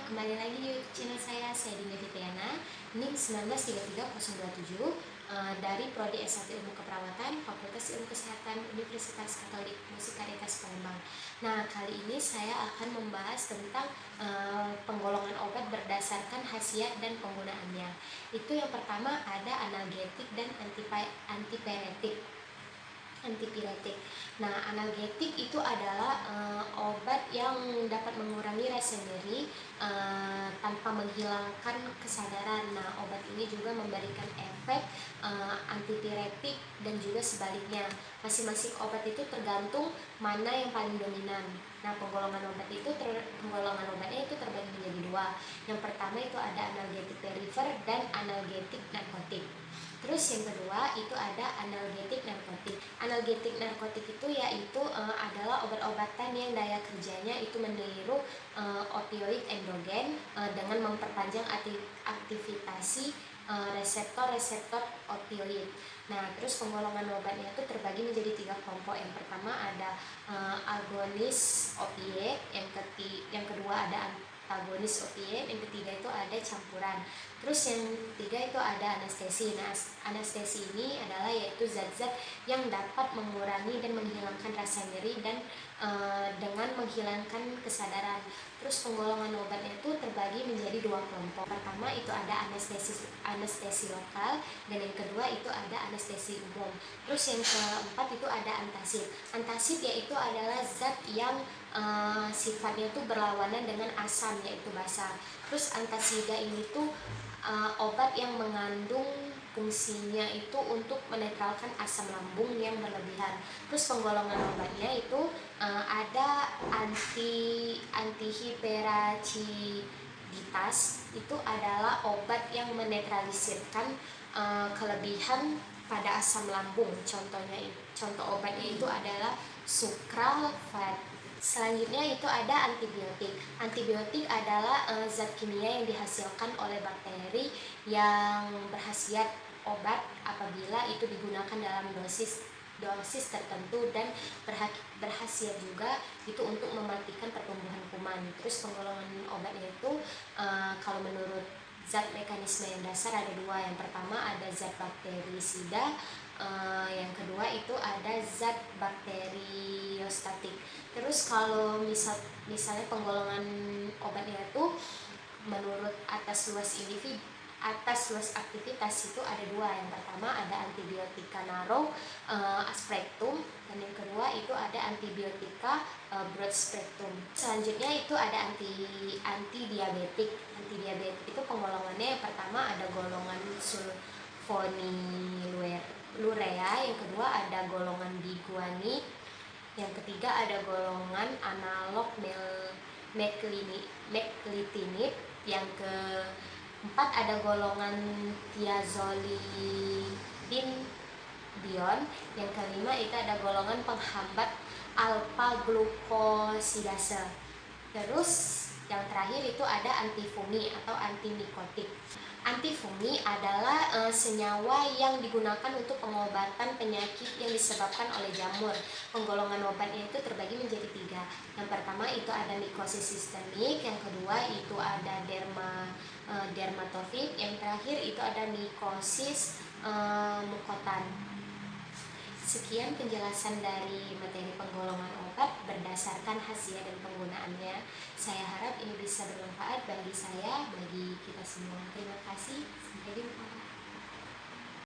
kembali lagi di YouTube channel saya Dinda Fitriana, NIM 1933027, dari Prodi S1 Ilmu Keperawatan, Fakultas Ilmu Kesehatan, Universitas Katolik Musikaritas Palembang. Nah, kali ini saya akan membahas tentang penggolongan obat berdasarkan khasiat dan penggunaannya. Itu yang pertama ada analgetik dan antipiretik. Nah, analgetik itu adalah obat yang dapat mengurangi rasa nyeri tanpa menghilangkan kesadaran. Nah, obat ini juga memberikan efek antipiretik dan juga sebaliknya. Masing-masing obat itu tergantung mana yang paling dominan. Nah, penggolongan obatnya itu terbagi menjadi dua. Yang pertama itu ada analgetik perifer dan analgetik narkotik. Terus yang kedua itu ada analgetik narkotik. Analgetik narkotik itu yaitu adalah obat-obatan yang daya kerjanya itu meniru opioid endogen dengan memperpanjang aktivitas reseptor-reseptor opioid. Nah, terus penggolongan obatnya itu terbagi menjadi 3 kelompok. Yang pertama ada agonis opioid, yang kedua ada antagonis opioid, yang ketiga itu ada campuran. Terus yang ketiga itu ada anestesi. Nah, anestesi ini adalah yaitu zat-zat yang dapat mengurangi dan menghilangkan rasa nyeri dan dengan menghilangkan kesadaran. Terus penggolongan obatnya itu terbagi menjadi 2 kelompok. Pertama itu ada anestesi lokal dan yang kedua itu ada anestesi umum. Terus yang keempat itu ada antacid. Antacid yaitu adalah zat yang sifatnya itu berlawanan dengan asam yaitu basa. Terus antasida ini tuh obat yang mengandung fungsinya itu untuk menetralkan asam lambung yang berlebihan. Terus penggolongan obatnya itu ada antihiperaciditas, itu adalah obat yang menetralisirkan kelebihan pada asam lambung. Contoh obatnya itu adalah sucralfate. Selanjutnya itu ada antibiotik. Antibiotik adalah zat kimia yang dihasilkan oleh bakteri yang berkhasiat obat apabila itu digunakan dalam dosis tertentu dan berkhasiat juga itu untuk mematikan pertumbuhan kuman. Terus penggolongan obatnya itu kalau menurut zat mekanisme yang dasar ada 2. Yang pertama ada zat bakterisida, yang kedua itu ada zat bakteriostatik. Terus kalau misalnya penggolongan obatnya itu menurut atas luas aktivitas itu ada 2. Yang pertama ada antibiotika naro spectrum dan yang kedua itu ada antibiotika broad spectrum. Selanjutnya itu ada antidiabetik. Antidiabetik itu penggolongannya yang pertama ada golongan sulfonylurea, yang kedua ada golongan biguanid, yang ketiga ada golongan analog meclitinib, yang keempat ada golongan thiazolidinedione, yang kelima itu ada golongan penghambat alpha glukosidase. Terus yang terakhir itu ada antifungi atau antimikotik. Antifungi adalah senyawa yang digunakan untuk pengobatan penyakit yang disebabkan oleh jamur. Penggolongan obatnya itu terbagi menjadi 3. Yang pertama itu ada mikosis sistemik, yang kedua itu ada dermatofit, yang terakhir itu ada mikosis mukotan. Sekian penjelasan dari materi penggolongan obat berdasarkan khasiat dan penggunaannya. Saya harap ini bisa bermanfaat bagi saya, bagi kita semua. Terima kasih. Sampai jumpa.